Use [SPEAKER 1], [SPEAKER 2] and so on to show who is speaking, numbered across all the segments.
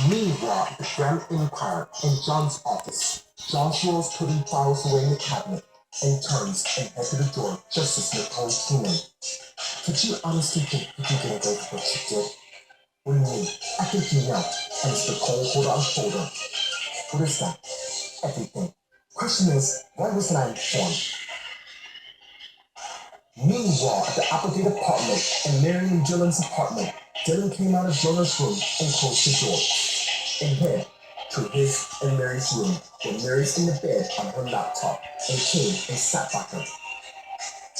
[SPEAKER 1] Meanwhile, at the Grand Empire in John's office, Joshua was putting files away in the cabinet and turns and heads to the door just as Nicole came in. Did you honestly think you could get away with what you did? What do you mean? I think you know. And it's Nicole hold out a folder. What is that? Everything. Question is, why wasn't I informed? Meanwhile, at the Applegate apartment in Mary and Dylan's apartment, Dylan came out of Jonah's room and closed the door. And hid to his and Mary's room, where Mary's in the bed on her laptop, and came and sat by her.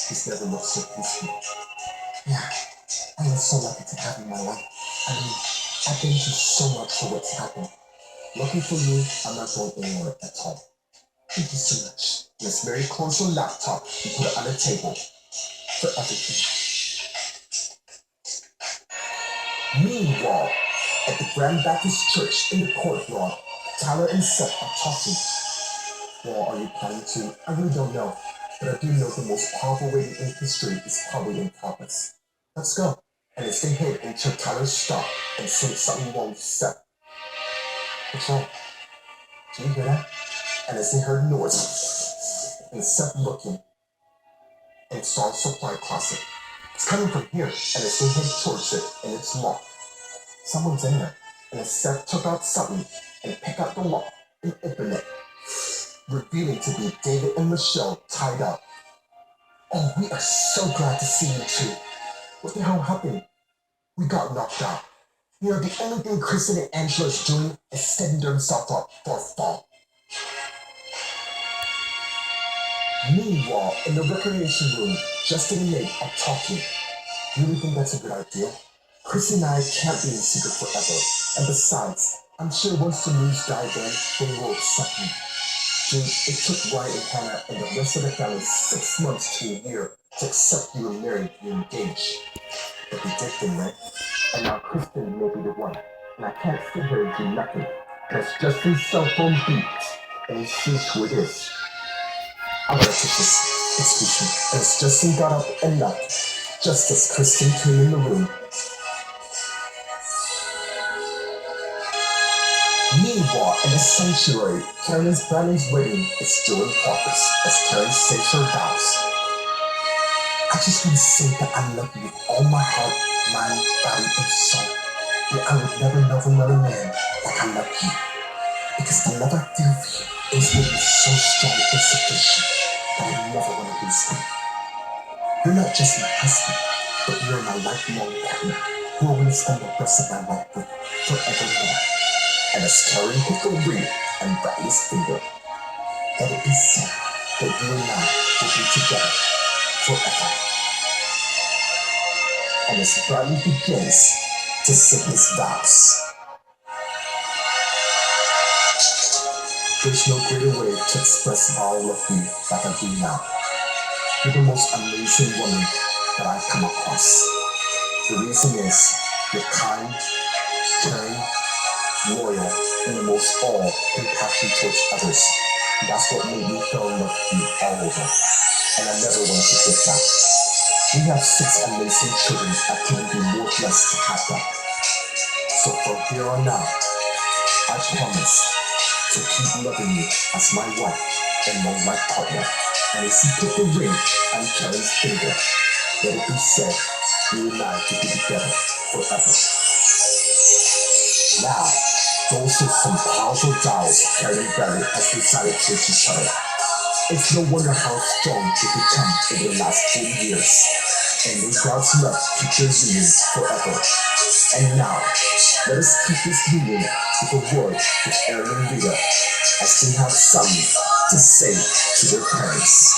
[SPEAKER 1] He's never looked so peaceful. Yeah, I am so lucky to have you in my life. I mean, I've been through so much for what's happened. Lucky for you, I'm not going anywhere at all. Thank you so much. Miss Mary closed her laptop and put it on the table for everything. Meanwhile, at the Grand Baptist Church in the courtyard, Tyler and Seth are talking. Well, are you planning to? I really don't know, but I do know the most powerful wedding in history is probably in progress. Let's go. And as they head until Tyler stopped and said something wrong with Seth. What's wrong? Do you hear that? And as they heard noise, and Seth looking and saw a supply closet. It's coming from here, and as they head towards it, and it's locked. Someone's in there, and as Seth took out something and picked out the lock and opened it, revealing to be David and Michelle tied up. Oh, we are so glad to see you two. What the hell happened? We got knocked out. You know, the only thing Kristen and Angela is doing is setting themselves up for a fall. Meanwhile, in the recreation room, Justin and Nate are talking. You really think that's a good idea? Chris and I can't be in secret forever. And besides, I'm sure once the news died then, they will accept me. Dude, it took Ryan and Hannah and the rest of the family 6 months to a year to accept you were married and engaged. But they did them, right? And now Kristen may be the one. And I can't sit here and do nothing. Because Justin's cell phone beeped, and he sees who it is. I'm gonna take this. Excuse me. And as Justin got up and left, just as Kristen came in the room. Meanwhile, in the sanctuary, Karen and Brandon's wedding is still in progress as Karen says her vows. I just want to say that I love you with all my heart, mind, body, and soul. That I would never love another man like I love you. Because the love I feel for you is with me so strong and sufficient that I never want to lose you. You're not just my husband, but you're my lifelong partner who I want to spend the rest of my life with forevermore. And as Karen hit the ring and Bradley's finger, let it be said that you and I will be together forever. And as Bradley begins to say his vows, there's no greater way to express how I love you like I do now. You're the most amazing woman that I've come across. The reason is you're kind, caring, loyal, and most all compassion towards others. That's what made me fall in love with you all over. And I never want to forget that. We have 6 amazing children. I couldn't be more blessed to have that. So from here on out, I promise to keep loving you as my wife and my life partner. And as he put the ring on Karen's finger, let it be said, you and I will be together forever. Now, those are some powerful vows Karen and Barry has decided to each other. It's no wonder how strong they become over the last 4 years. And may God's love keep their union forever. And now, let us keep this union with a word with Aaron and Rita as they have something to say to their parents.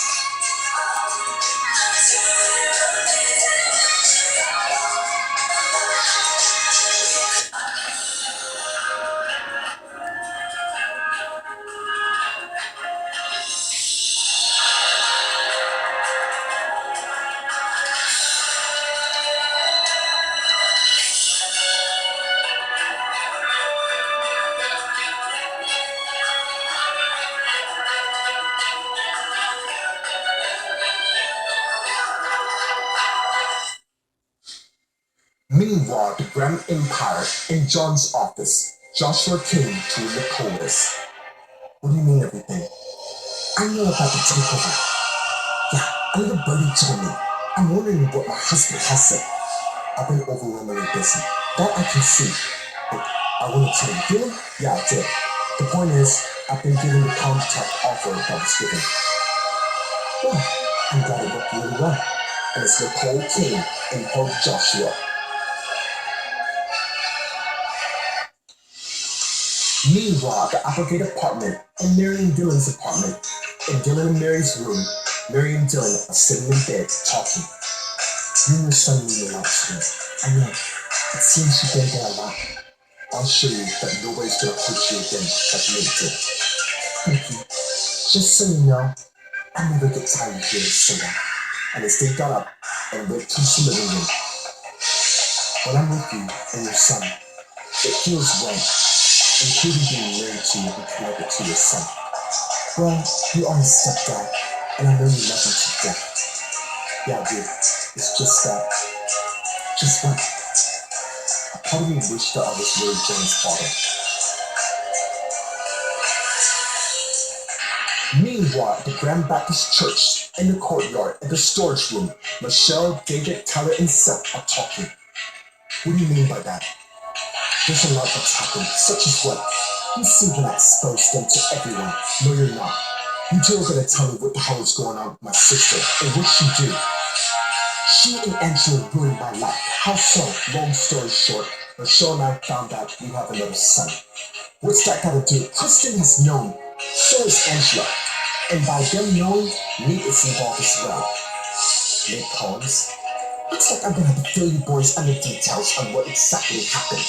[SPEAKER 1] Meanwhile, the Grand Empire in John's office, Joshua came to Nicole this. What do you mean everything? I know about the takeover. Yeah, a little birdie told me. I'm wondering what my husband has said. I've been overwhelmingly busy. That I can see. But I want to tell you. Did I? Yeah, I did. The point is, I've been given the contract offer that was given. Well, I'm glad it worked really well. And it's Nicole King and Hope Joshua. Meanwhile, the Applegate apartment and Mary and Dylan's apartment. In Dylan and Mary's room, Mary and Dylan are sitting in bed talking. You and your son mean a lot to me. I know. It seems you've been there a lot. I'll show you that nobody's gonna push you again like me did. Thank you. Just so you know, I never get tired of hearing you say that. And as they got up and went to the living room, when I'm with you and your son, it feels right, including being married to you and connected to your son. Well, you are his stepdad, and I know you love him to death. Yeah, dude, it's just that. Just what? A part of me wished that I was really John's father. Meanwhile, at the Grand Baptist Church, in the courtyard, in the storage room, Michelle, David, Tyler, and Seth are talking. What do you mean by that? There's a lot that's happened, such as what? You see when I exposed them to everyone. No, you're not. You two are gonna tell me what the hell is going on with my sister, and what she do. She and Angela ruined my life. How so? Long story short, Michelle and I found out we have another son. What's that gotta do? Kristen has known. So is Angela. And by them knowing, Nate is involved as well. Nate Collins. Looks like I'm gonna have to fill you boys under details on what exactly happened.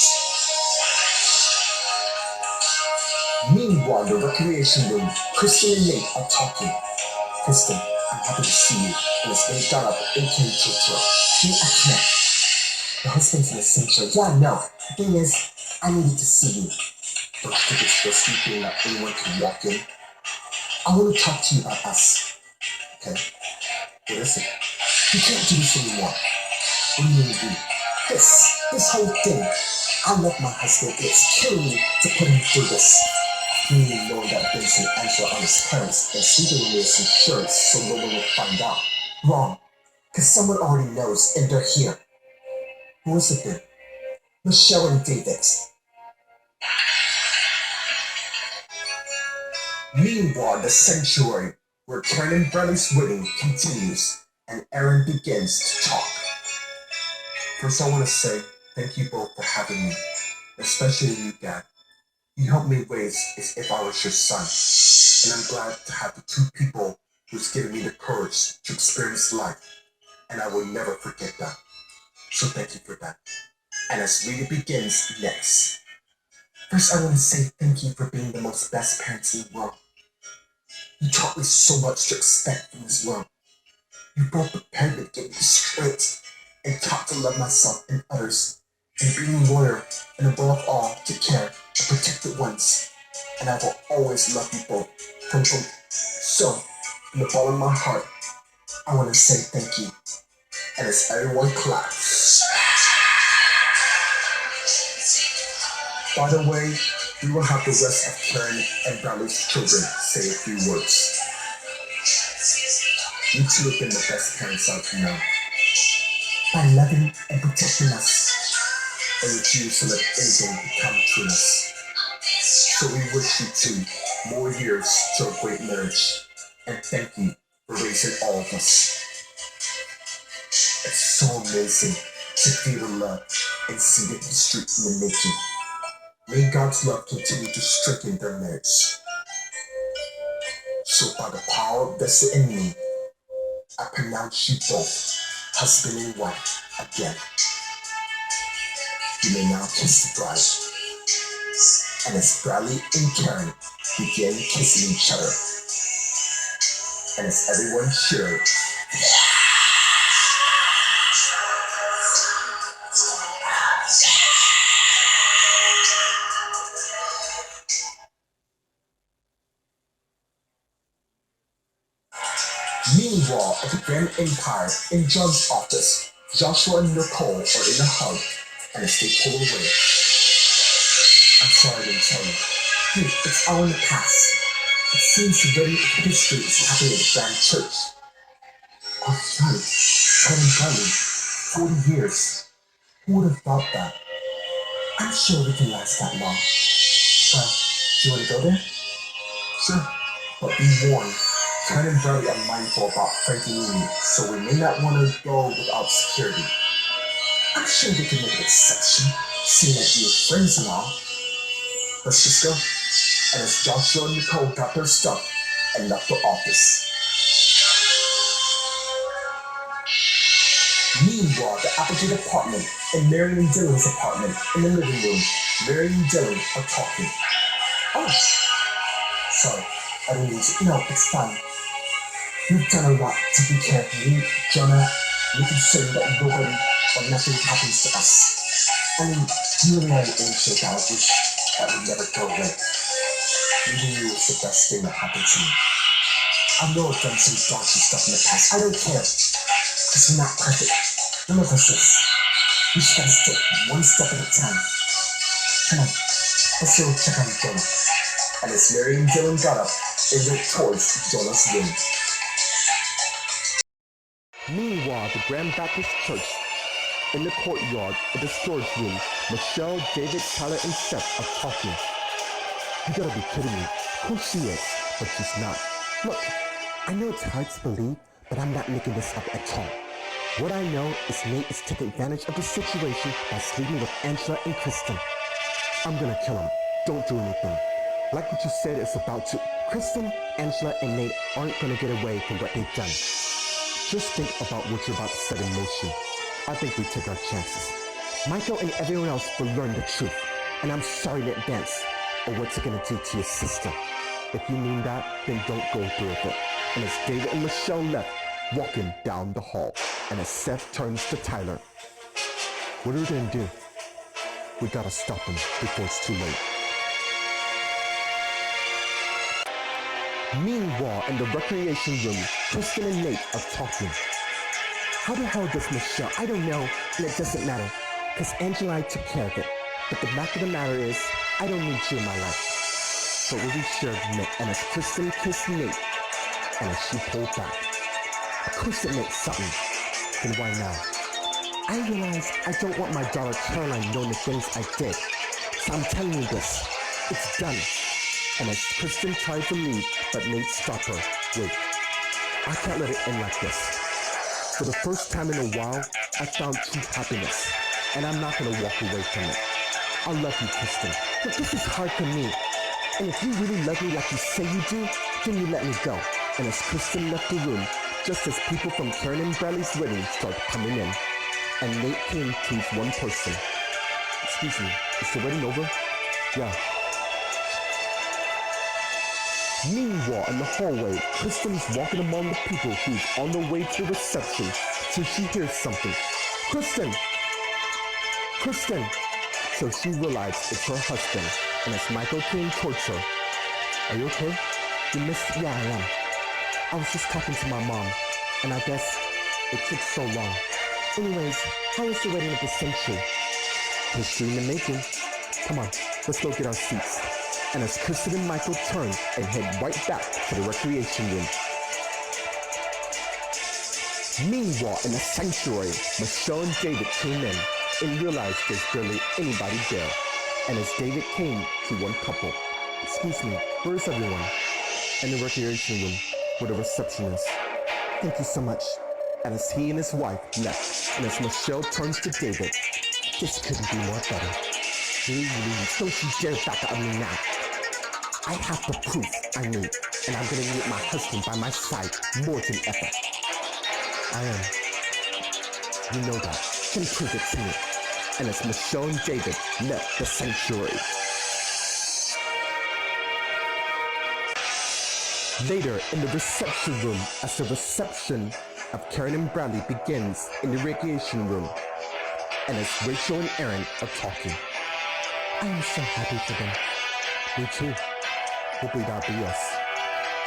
[SPEAKER 1] Meanwhile, in the recreation room, Kristen and Nate are talking. Kristen, I'm happy to see you. And as Nate got up and came to her. Nate, I can't. The husband's in the sanctuary. Yeah, no. The thing is, I needed to see you. Don't you think it's risky being that anyone can walk in? I want to talk to you about us. Okay? What is it? You can't do this anymore. What do you mean do? This whole thing. I love my husband. It's killing me to put him through this. You need knowing that Vincent and Angela are his parents and sleeping with his insurance so no one will find out. Wrong. Because someone already knows and they're here. Who is it then? Michelle and David. Meanwhile, the sanctuary, where Karen and Bradley's wedding continues, and Aaron begins to talk. First, I want to say thank you both for having me, especially you, Dad. You helped me raise as if I was your son, and I'm glad to have the two people who's given me the courage to experience life, and I will never forget that. So thank you for that. And as reading begins next, first I want to say thank you for being the most best parents in the world. You taught me so much to expect from this world. You both prepared me to get me straight and taught to love myself and others, and being loyal, and above all, to care and protect the ones. And I will always love you both. So, from the bottom of my heart, I want to say thank you. And as everyone claps. By the way, we will have the rest of Karen and Bradley's children say a few words. You two have been the best parents I've known. By loving and protecting us, and refuse to let anything become between us. So we wish you two more years to a great marriage, and thank you for raising all of us. It's so amazing to feel the love and see the history in the making. May God's love continue to strengthen their marriage. So by the power vested in me, I pronounce you both husband and wife again. You may now kiss the bride. And as Bradley and Karen begin kissing each other, and as everyone cheered, meanwhile, at the Grand Empire, in John's office, Joshua and Nicole are in a hug, and as they pull away, I'm sorry I didn't tell you. Dude, it's all in the past. It seems the very history is happening at the Grand Church. Oh, right. Kevin Kelly. 40 years. Who would have thought that? I'm sure we can last that long. Well, do you want to go there? Sure. But be warned, Karen and Brody are mindful about Frankie and me, so we may not want to go without security. I'm sure they can make an exception, seeing that you're friends and all. Let's just go. And as Joshua and Nicole got their stuff and left the office. Meanwhile, the Applegate apartment and Mary and Dylan's apartment in the living room. Mary and Dylan are talking. Oh, sorry, I didn't mean to. No, it's fine. You've done a lot to be careful. Jonah, we can say that nobody or nothing happens to us. I mean, you and Mary ain't sure that I wish that would never go away. Meeting you was the best thing that happened to me. I know I've done some dodgy stuff in the past. I don't care. Because we're not perfect. None of us is. We just gotta take one step at a time. Come on, let's go check on Jonah. And as Mary and Dylan got up, they went towards Jonah's room.
[SPEAKER 2] Meanwhile, the Grand Baptist Church, in the courtyard of the storage room, Michelle, David, Tyler, and Seth are talking. You gotta be kidding me. Of course she is, but she's not. Look, I know it's hard to believe, but I'm not making this up at all. What I know is Nate is taking advantage of the situation by sleeping with Angela and Kristen. I'm gonna kill him. Don't do anything. Like what you said it's about to. Kristen, Angela, and Nate aren't gonna get away from what they've done. Just think about what you're about to set in motion. I think we take our chances. Michael and everyone else will learn the truth. And I'm sorry in advance or what's it gonna do to your sister. If you mean that, then don't go through with it. And as David and Michelle left, walking down the hall, and as Seth turns to Tyler, what are we gonna do? We gotta stop him before it's too late. Meanwhile, in the recreation room, Kristen and Nate are talking. How the hell does Michelle? I don't know, and it doesn't matter, because Angela and I took care of it. But the fact of the matter is, I don't need you in my life. So we shared Nick, and as Kristen kissed Nate, and as she pulled back, of course it makes something. Then why now? I realize I don't want my daughter Caroline knowing the things I did. So I'm telling you this. It's done. And as Kristen tried to leave, but Nate stopped her. Wait, I can't let it end like this. For the first time in a while, I found true happiness. And I'm not gonna walk away from it. I love you, Kristen. But this is hard for me. And if you really love me like you say you do, then you let me go. And as Kristen left the room, just as people from Karen and Bradley's wedding started coming in, and Nate came to one person. Excuse me, is the wedding over? Yeah. Meanwhile, in the hallway, Kristen's walking among the people who's on their way to the reception till she hears something. Kristen! Kristen! So she realized it's her husband, and as Michael came towards her, are you okay? You missed? Yeah, I am. I was just talking to my mom, and I guess it took so long. Anyways, how was the wedding of the century? History in the making. Come on, let's go get our seats. And as Kristen and Michael turned and head right back to the recreation room. Meanwhile, in the sanctuary, Michelle and David came in and realized there's barely anybody there. And as David came to one couple, excuse me, where is everyone? In the recreation room, where the receptionist. Thank you so much. And as he and his wife left, and as Michelle turns to David, this couldn't be more better. Please, don't you dare back at me now. I have the proof I need, and I'm gonna need my husband by my side more than ever. I am. You know that. Then prove it to me. And as Michelle and David left the sanctuary. Later, in the reception room, as the reception of Karen and Bradley begins in the recreation room, and as Rachel and Aaron are talking. I am so happy for them. Me too. Hopefully that'll be us.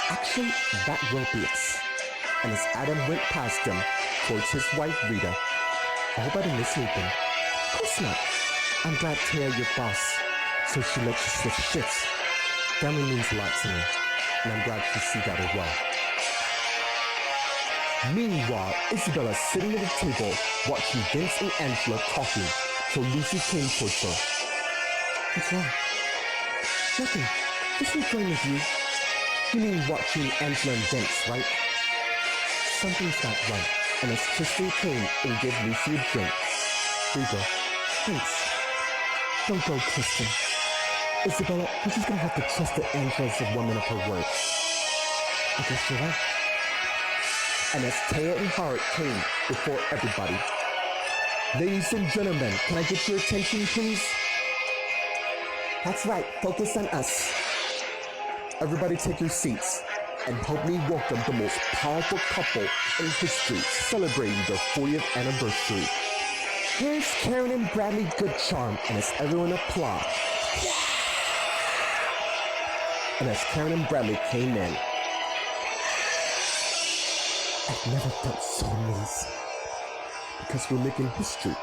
[SPEAKER 2] Actually, that will be us. And as Adam went past them towards his wife Rita, I hope I didn't miss anything. Of course not. I'm glad to hear your boss. So she lets you switch shifts. Family means a lot to me, and I'm glad you see that as well. Meanwhile, Isabella's sitting at the table watching Vince and Angela talking, so Lucy came towards her. What's wrong? Nothing. Just enjoying with you. You mean watching Angela and Vince, right? Something's not right, and as Kristen came and gave Lucy a drink. Here you go. Thanks. Don't go, Kristen. Isabella, you're just gonna have to trust that Angela is a woman of her word. I guess you're right. And as Taya and Howard came before everybody. Ladies and gentlemen, can I get your attention, please? That's right, focus on us. Everybody take your seats and help me welcome the most powerful couple in history celebrating their 40th anniversary. Here's Karen and Bradley Goodcharm, and as everyone applaud. And as Karen and Bradley came in, I've never felt so amazed. Because we're making history.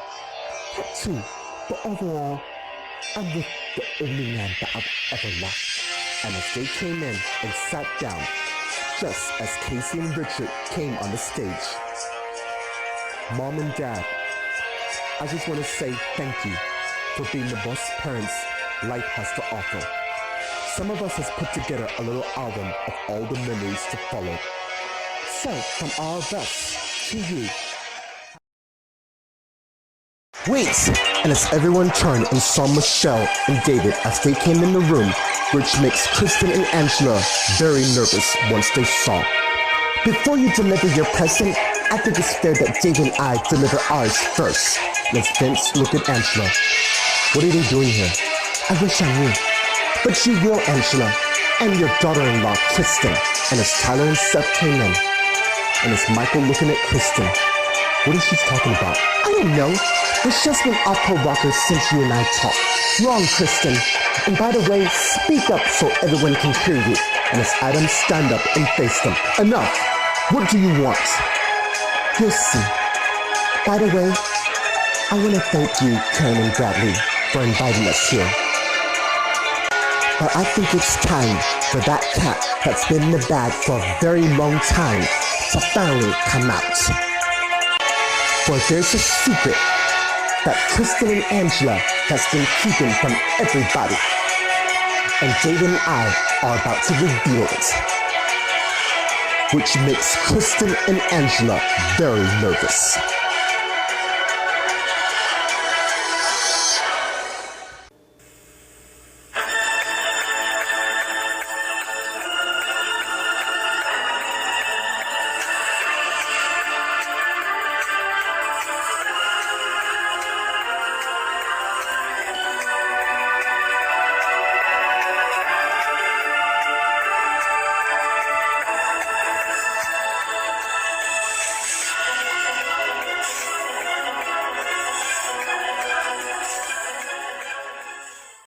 [SPEAKER 2] That too, but overall, I'm with the only man that I've ever loved. And as they came in and sat down, just as Casey and Richard came on the stage. Mom and Dad, I just want to say thank you for being the best parents life has to offer. Some of us has put together a little album of all the memories to follow. So, from all of us, to you. Wait! And as everyone turned and saw Michelle and David as they came in the room, which makes Kristen and Angela very nervous once they saw. Before you deliver your present, I think it's fair that David and I deliver ours first. Let's Vince look at Angela. What are they doing here? I wish I knew. But you will, Angela. And your daughter-in-law, Kristen. And as Tyler and Seth came in. And as Michael looking at Kristen. What is she talking about? I don't know. It's just been off her rocker since you and I talked. Wrong, Kristen. And by the way, speak up so everyone can hear you. And as Adam stand up and face them. Enough! What do you want? You'll see. By the way, I want to thank you, Karen and Bradley, for inviting us here. But I think it's time for that cat that's been in the bag for a very long time to finally come out. For there's a secret that Kristen and Angela has been keeping from everybody. And David and I are about to reveal it. Which makes Kristen and Angela very nervous.